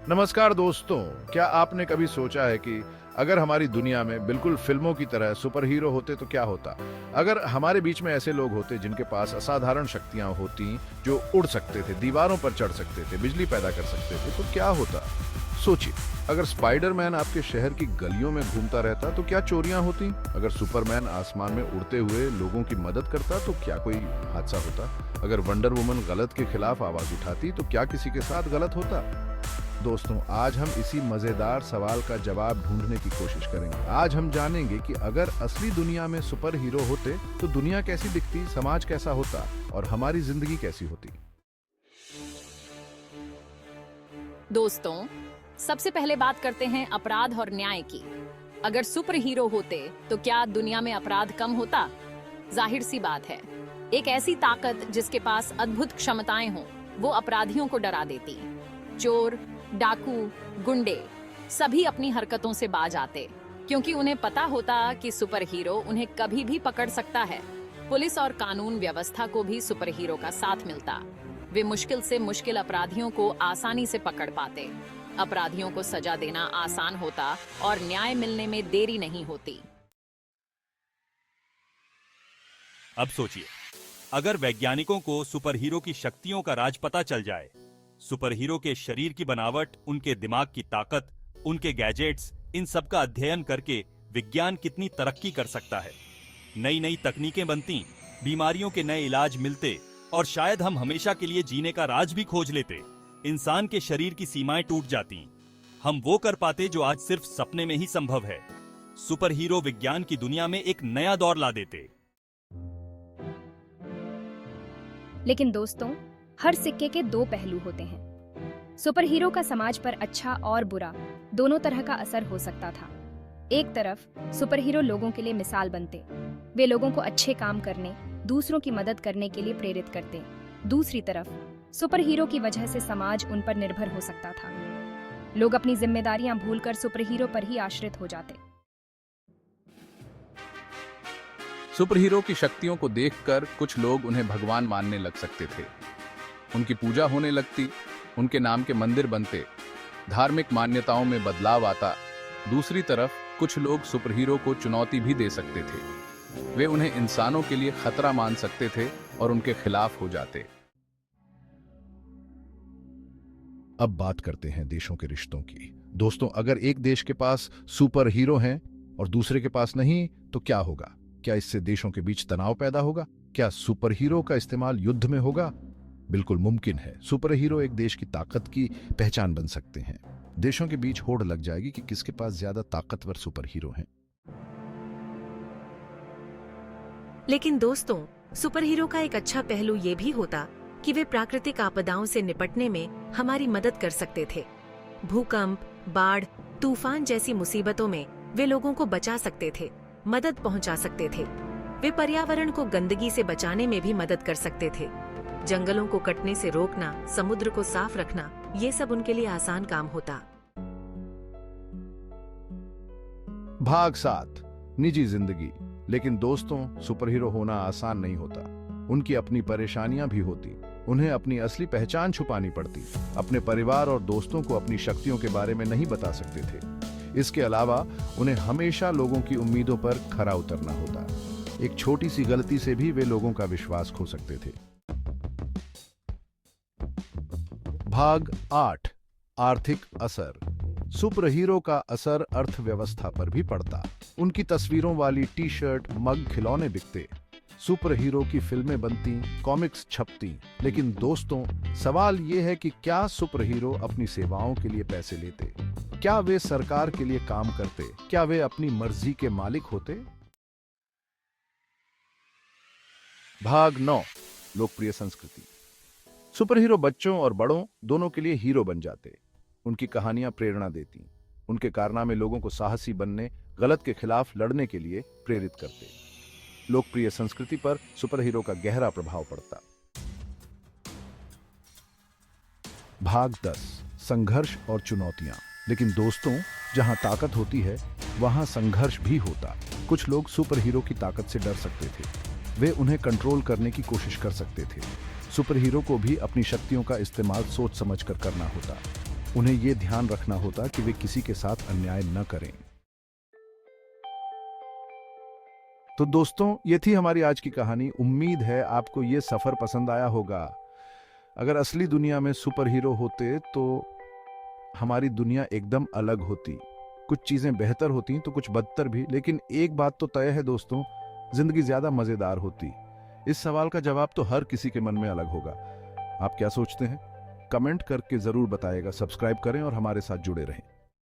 नमस्कार दोस्तों। क्या आपने कभी सोचा है कि अगर हमारी दुनिया में बिल्कुल फिल्मों की तरह सुपर हीरो होते तो क्या होता? अगर हमारे बीच में ऐसे लोग होते जिनके पास असाधारण शक्तियां होती, जो उड़ सकते थे, दीवारों पर चढ़ सकते थे, बिजली पैदा कर सकते थे, तो क्या होता? सोचिए, अगर स्पाइडरमैन आपके शहर की गलियों में घूमता रहता तो क्या चोरियां होती? अगर सुपरमैन आसमान में उड़ते हुए लोगों की मदद करता तो क्या कोई हादसा होता? अगर वंडर वुमन गलत के खिलाफ आवाज उठाती तो क्या किसी के साथ गलत होता? दोस्तों, आज हम इसी मजेदार सवाल का जवाब ढूंढने की कोशिश करेंगे। आज हम जानेंगे कि अगर असली दुनिया में सुपर हीरो होते तो दुनिया कैसी दिखती, समाज कैसा होता और हमारी जिंदगी कैसी होती। दोस्तों, सबसे पहले बात करते हैं अपराध और न्याय की। अगर सुपर हीरो होते तो क्या दुनिया में अपराध कम होता? जाहिर सी बात है, एक ऐसी ताकत जिसके पास अद्भुत क्षमताएं हों, वो अपराधियों को डरा देती। चोर, डाकू, गुंडे सभी अपनी हरकतों से बाज आते, क्योंकि उन्हें पता होता कि सुपर हीरो उन्हें कभी भी पकड़ सकता है। पुलिस और कानून व्यवस्था को भी सुपर हीरो का साथ मिलता। वे मुश्किल से मुश्किल अपराधियों को आसानी से पकड़ पाते। अपराधियों को सजा देना आसान होता और न्याय मिलने में देरी नहीं होती। अब सोचिए, अगर वैज्ञानिकों को सुपर हीरो की शक्तियों का राज पता चल जाए, सुपर हीरो के शरीर की बनावट, उनके दिमाग की ताकत, उनके गैजेट्स, इन सब का अध्ययन करके विज्ञान कितनी तरक्की कर सकता है। नई नई तकनीकें बनती, बीमारियों के नए इलाज मिलते और शायद हम हमेशा के लिए जीने का राज भी खोज लेते। इंसान के शरीर की सीमाएं टूट जाती, हम वो कर पाते जो आज सिर्फ सपने में ही संभव है। सुपर हीरो विज्ञान की दुनिया में एक नया दौर ला देते। लेकिन दोस्तों, हर सिक्के के दो पहलू होते हैं। सुपर हीरो का समाज पर अच्छा और बुरा दोनों तरह का असर हो सकता था। एक तरफ सुपर हीरो लोगों के लिए मिसाल बनते, वे लोगों को अच्छे काम करने, दूसरों की मदद करने के लिए प्रेरित करते। दूसरी तरफ सुपर हीरो की वजह से समाज उन पर निर्भर हो सकता था। लोग अपनी जिम्मेदारियां भूलकर सुपर हीरो पर ही आश्रित हो जाते। सुपर हीरो की शक्तियों को देखकर कुछ लोग उन्हें भगवान मानने लग सकते थे। उनकी पूजा होने लगती, उनके नाम के मंदिर बनते, धार्मिक मान्यताओं में बदलाव आता। दूसरी तरफ कुछ लोग सुपर हीरो को चुनौती भी दे सकते थे। वे उन्हें इंसानों के लिए खतरा मान सकते थे और उनके खिलाफ हो जाते। अब बात करते हैं देशों के रिश्तों की। दोस्तों, अगर एक देश के पास सुपर हीरो हैं और दूसरे के पास नहीं, तो क्या होगा? क्या इससे देशों के बीच तनाव पैदा होगा? क्या सुपर हीरो का इस्तेमाल युद्ध में होगा? बिल्कुल मुमकिन है। सुपर हीरो एक देश की ताकत की पहचान बन सकते हैं। देशों के बीच होड़ लग जाएगी कि किसके पास ज्यादा ताकतवर सुपर हीरो हैं। लेकिन दोस्तों, सुपर हीरो का एक अच्छा पहलू ये भी होता कि वे प्राकृतिक आपदाओं से निपटने में हमारी मदद कर सकते थे। भूकंप, बाढ़, तूफान जैसी मुसीबतों में वे लोगों को बचा सकते थे, मदद पहुंचा सकते थे। वे पर्यावरण को गंदगी से बचाने में भी मदद कर सकते थे। जंगलों को कटने से रोकना, समुद्र को साफ रखना, ये सब उनके लिए आसान काम होता। भाग 7, निजी जिंदगी। लेकिन दोस्तों, सुपर हीरो होना आसान नहीं होता। उनकी अपनी परेशानियां भी होती। उन्हें अपनी असली पहचान छुपानी पड़ती। अपने परिवार और दोस्तों को अपनी शक्तियों के बारे में नहीं बता सकते थे। इसके अलावा उन्हें हमेशा लोगों की उम्मीदों पर खरा उतरना होता। एक छोटी सी गलती से भी वे लोगों का विश्वास खो सकते थे। भाग 8, आर्थिक असर। सुपर हीरो का असर अर्थव्यवस्था पर भी पड़ता। उनकी तस्वीरों वाली टी शर्ट, मग, खिलौने बिकते। सुपर हीरो की फिल्में बनती, कॉमिक्स छपती। लेकिन दोस्तों, सवाल यह है कि क्या सुपर हीरो अपनी सेवाओं के लिए पैसे लेते? क्या वे सरकार के लिए काम करते? क्या वे अपनी मर्जी के मालिक होते? भाग 9, लोकप्रिय संस्कृति। सुपर हीरो बच्चों और बड़ों दोनों के लिए हीरो बन जाते। उनकी कहानियां प्रेरणा देती। उनके कारनामे लोगों को साहसी बनने, गलत के खिलाफ लड़ने के लिए प्रेरित करते। लोकप्रिय संस्कृति पर सुपर हीरो का गहरा प्रभाव पड़ता। भाग 10, संघर्ष और चुनौतियां। लेकिन दोस्तों, जहां ताकत होती है वहां संघर्ष भी होता। कुछ लोग सुपर हीरो की ताकत से डर सकते थे। वे उन्हें कंट्रोल करने की कोशिश कर सकते थे। सुपर हीरो को भी अपनी शक्तियों का इस्तेमाल सोच समझकर करना होता। उन्हें ये ध्यान रखना होता कि वे किसी के साथ अन्याय न करें। तो दोस्तों, ये थी हमारी आज की कहानी। उम्मीद है आपको ये सफर पसंद आया होगा। अगर असली दुनिया में सुपर हीरो होते तो हमारी दुनिया एकदम अलग होती। कुछ चीजें बेहतर होती तो कुछ बदतर भी, लेकिन एक बात तो तय है दोस्तों, जिंदगी ज्यादा मजेदार होती। इस सवाल का जवाब तो हर किसी के मन में अलग होगा। आप क्या सोचते हैं? कमेंट करके जरूर बताइएगा। सब्सक्राइब करें और हमारे साथ जुड़े रहें।